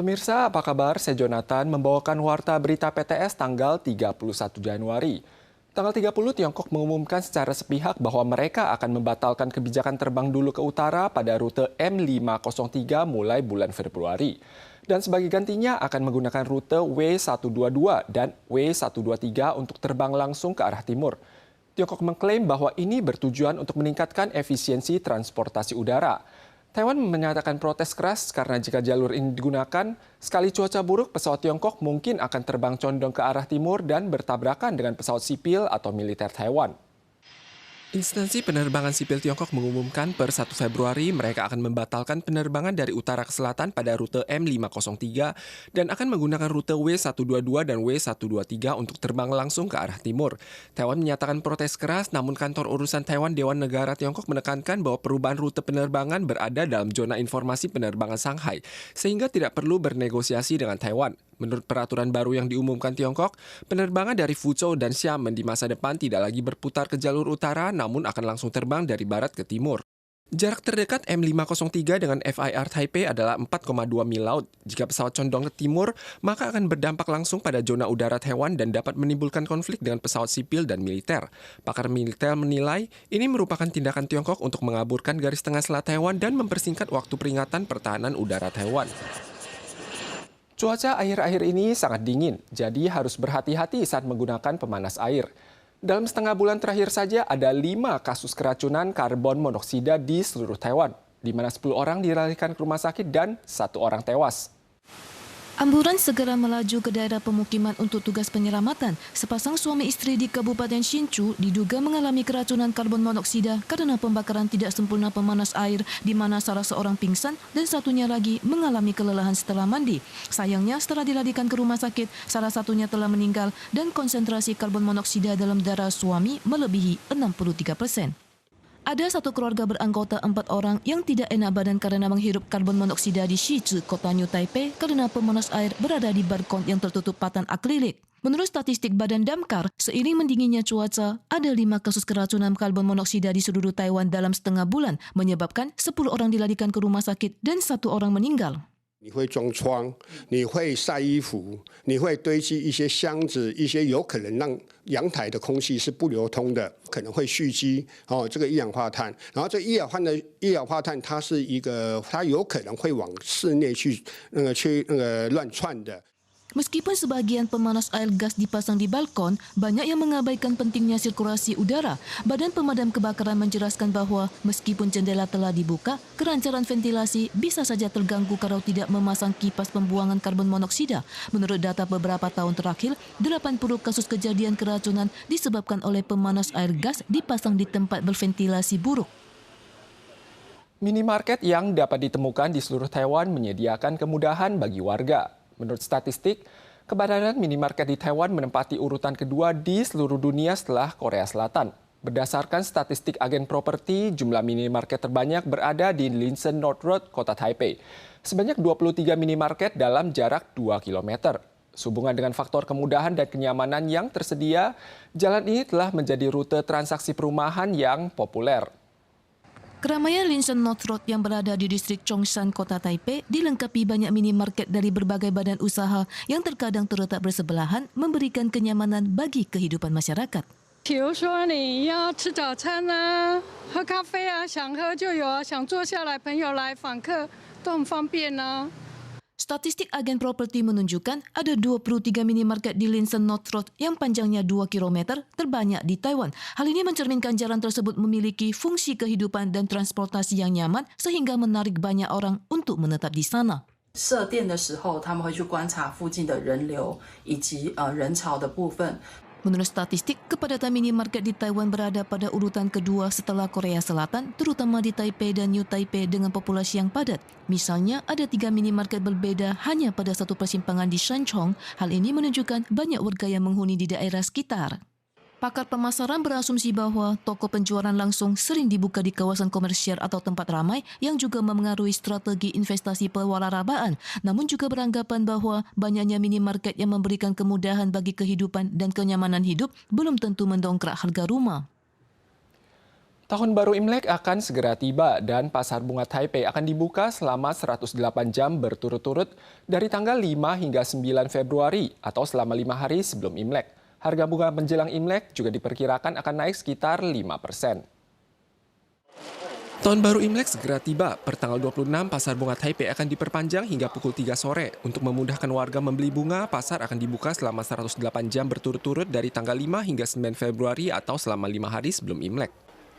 Pemirsa, apa kabar? Saya Jonathan membawakan warta berita PTS tanggal 31 Januari. Tanggal 30, Tiongkok mengumumkan secara sepihak bahwa mereka akan membatalkan kebijakan terbang dulu ke utara pada rute M503 mulai bulan Februari. Dan sebagai gantinya akan menggunakan rute W122 dan W123 untuk terbang langsung ke arah timur. Tiongkok mengklaim bahwa ini bertujuan untuk meningkatkan efisiensi transportasi udara. Taiwan menyatakan protes keras karena jika jalur ini digunakan, sekali cuaca buruk pesawat Tiongkok mungkin akan terbang condong ke arah timur dan bertabrakan dengan pesawat sipil atau militer Taiwan. Instansi penerbangan sipil Tiongkok mengumumkan per 1 Februari mereka akan membatalkan penerbangan dari utara ke selatan pada rute M503 dan akan menggunakan rute W122 dan W123 untuk terbang langsung ke arah timur. Taiwan menyatakan protes keras, namun kantor urusan Taiwan Dewan Negara Tiongkok menekankan bahwa perubahan rute penerbangan berada dalam zona informasi penerbangan Shanghai, sehingga tidak perlu bernegosiasi dengan Taiwan. Menurut peraturan baru yang diumumkan Tiongkok, penerbangan dari Fuzhou dan Xiamen di masa depan tidak lagi berputar ke jalur utara, namun akan langsung terbang dari barat ke timur. Jarak terdekat M503 dengan FIR Taipei adalah 4,2 mil laut. Jika pesawat condong ke timur, maka akan berdampak langsung pada zona udara Taiwan dan dapat menimbulkan konflik dengan pesawat sipil dan militer. Pakar militer menilai ini merupakan tindakan Tiongkok untuk mengaburkan garis tengah selat Taiwan dan mempersingkat waktu peringatan pertahanan udara Taiwan. Cuaca akhir-akhir ini sangat dingin, jadi harus berhati-hati saat menggunakan pemanas air. Dalam setengah bulan terakhir saja ada 5 kasus keracunan karbon monoksida di seluruh Taiwan, di mana 10 orang dilarikan ke rumah sakit dan 1 orang tewas. Ambulan segera melaju ke daerah pemukiman untuk tugas penyelamatan. Sepasang suami istri di Kabupaten Hsinchu diduga mengalami keracunan karbon monoksida karena pembakaran tidak sempurna pemanas air di mana salah seorang pingsan dan satunya lagi mengalami kelelahan setelah mandi. Sayangnya setelah dilarikan ke rumah sakit, salah satunya telah meninggal dan konsentrasi karbon monoksida dalam darah suami melebihi 63%. Ada satu keluarga beranggota 4 orang yang tidak enak badan karena menghirup karbon monoksida di Shizu, kota New Taipei karena pemanas air berada di balkon yang tertutup patan akrilik. Menurut statistik Badan Damkar, seiring mendinginnya cuaca, ada 5 kasus keracunan karbon monoksida di seluruh Taiwan dalam setengah bulan, menyebabkan 10 orang dilarikan ke rumah sakit dan 1 orang meninggal. 你会装窗，你会晒衣服，你会堆积一些箱子，一些有可能让阳台的空气是不流通的，可能会蓄积这个一氧化碳。然后这一氧化碳它是一个，它有可能会往室内去乱窜的。 Meskipun sebagian pemanas air gas dipasang di balkon, banyak yang mengabaikan pentingnya sirkulasi udara. Badan Pemadam Kebakaran menjelaskan bahwa meskipun jendela telah dibuka, kelancaran ventilasi bisa saja terganggu kalau tidak memasang kipas pembuangan karbon monoksida. Menurut data beberapa tahun terakhir, 80 kasus kejadian keracunan disebabkan oleh pemanas air gas dipasang di tempat berventilasi buruk. Minimarket yang dapat ditemukan di seluruh Taiwan menyediakan kemudahan bagi warga. Menurut statistik, keberadaan minimarket di Taiwan menempati urutan kedua di seluruh dunia setelah Korea Selatan. Berdasarkan statistik agen properti, jumlah minimarket terbanyak berada di Linsen North Road, kota Taipei. Sebanyak 23 minimarket dalam jarak 2 km. Sehubungan dengan faktor kemudahan dan kenyamanan yang tersedia, jalan ini telah menjadi rute transaksi perumahan yang populer. Keramaian Linsen North Road yang berada di distrik Chongshan, kota Taipei, dilengkapi banyak minimarket dari berbagai badan usaha yang terkadang terletak bersebelahan, memberikan kenyamanan bagi kehidupan masyarakat. 比如说你要吃早餐啊，喝咖啡啊，想喝就有啊，想坐下来，朋友来访客都很方便啊。 Statistik agen properti menunjukkan ada 23 minimarket di Linsen North Road yang panjangnya 2 km terbanyak di Taiwan. Hal ini mencerminkan jalan tersebut memiliki fungsi kehidupan dan transportasi yang nyaman sehingga menarik banyak orang untuk menetap di sana. 设店的时候，他们会去观察附近的人流以及人潮的部分。 Menurut statistik, kepadatan minimarket di Taiwan berada pada urutan kedua setelah Korea Selatan, terutama di Taipei dan New Taipei dengan populasi yang padat. Misalnya, ada 3 minimarket berbeda hanya pada satu persimpangan di Shanchong. Hal ini menunjukkan banyak warga yang menghuni di daerah sekitar. Pakar pemasaran berasumsi bahwa toko penjualan langsung sering dibuka di kawasan komersial atau tempat ramai yang juga memengaruhi strategi investasi pewararabaan, namun juga beranggapan bahwa banyaknya minimarket yang memberikan kemudahan bagi kehidupan dan kenyamanan hidup belum tentu mendongkrak harga rumah. Tahun baru Imlek akan segera tiba dan Pasar Bunga Taipei akan dibuka selama 108 jam berturut-turut dari tanggal 5 hingga 9 Februari atau selama 5 hari sebelum Imlek. Harga bunga menjelang Imlek juga diperkirakan akan naik sekitar 5%. Tahun baru Imlek segera tiba. Pertanggal 26, Pasar Bunga Taipei akan diperpanjang hingga pukul 3 sore. Untuk memudahkan warga membeli bunga, pasar akan dibuka selama 108 jam berturut-turut dari tanggal 5 hingga 9 Februari atau selama 5 hari sebelum Imlek.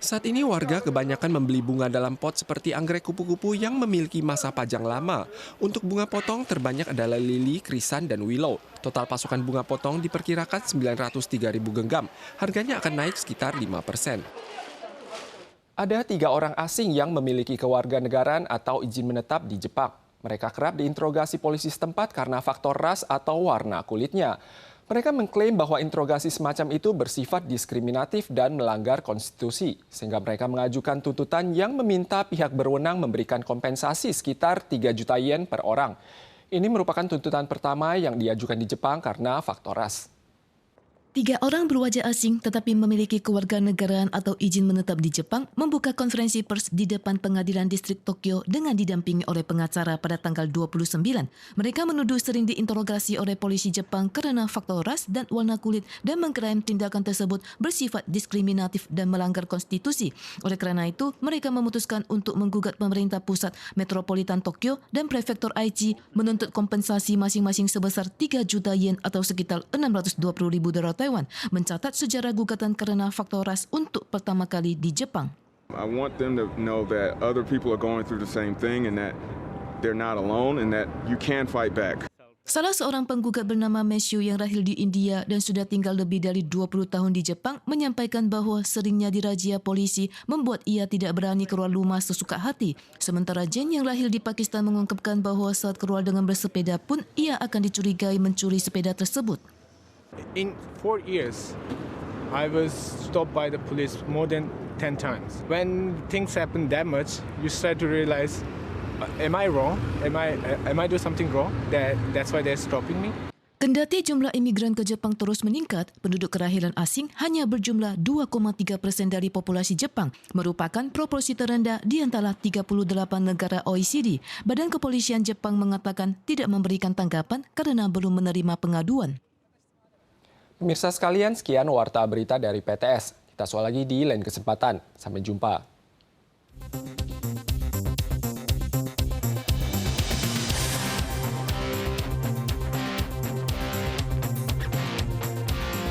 Saat ini warga kebanyakan membeli bunga dalam pot seperti anggrek kupu-kupu yang memiliki masa pajang lama. Untuk bunga potong terbanyak adalah lili, krisan, dan willow. Total pasokan bunga potong diperkirakan 903.000 genggam. Harganya akan naik sekitar 5%. Ada 3 orang asing yang memiliki kewarganegaraan atau izin menetap di Jepang. Mereka kerap diinterogasi polisi setempat karena faktor ras atau warna kulitnya. Mereka mengklaim bahwa interogasi semacam itu bersifat diskriminatif dan melanggar konstitusi, sehingga mereka mengajukan tuntutan yang meminta pihak berwenang memberikan kompensasi sekitar 3 juta yen per orang. Ini merupakan tuntutan pertama yang diajukan di Jepang karena faktor ras. 3 orang berwajah asing tetapi memiliki kewarganegaraan atau izin menetap di Jepang membuka konferensi pers di depan Pengadilan Distrik Tokyo dengan didampingi oleh pengacara pada tanggal 29. Mereka menuduh sering diinterogasi oleh polisi Jepang karena faktor ras dan warna kulit dan mengklaim tindakan tersebut bersifat diskriminatif dan melanggar konstitusi. Oleh kerana itu, mereka memutuskan untuk menggugat pemerintah pusat Metropolitan Tokyo dan Prefektur Aichi menuntut kompensasi masing-masing sebesar 3 juta yen atau sekitar 620.000 dolar Taiwan, mencatat sejarah gugatan karena faktor ras untuk pertama kali di Jepang. I want them to know that other people are going through the same thing and that they're not alone and that you can fight back. Salah seorang penggugat bernama Matthew yang lahir di India dan sudah tinggal lebih dari 20 tahun di Jepang menyampaikan bahawa seringnya dirazia polisi membuat ia tidak berani keluar rumah sesuka hati. Sementara Jen yang lahir di Pakistan mengungkapkan bahawa saat keluar dengan bersepeda pun ia akan dicurigai mencuri sepeda tersebut. In 4 years, I was stopped by the police more than 10 times. When things happen that much, you start to realize, am I wrong? Am I doing something wrong? That's why they're stopping me. Kendati jumlah imigran ke Jepang terus meningkat, penduduk kelahiran asing hanya berjumlah 2,3% dari populasi Jepang, merupakan proporsi terendah di antara 38 negara OECD. Badan Kepolisian Jepang mengatakan tidak memberikan tanggapan karena belum menerima pengaduan. Pemirsa sekalian, sekian Warta Berita dari PTS. Kita soal lagi di lain kesempatan. Sampai jumpa.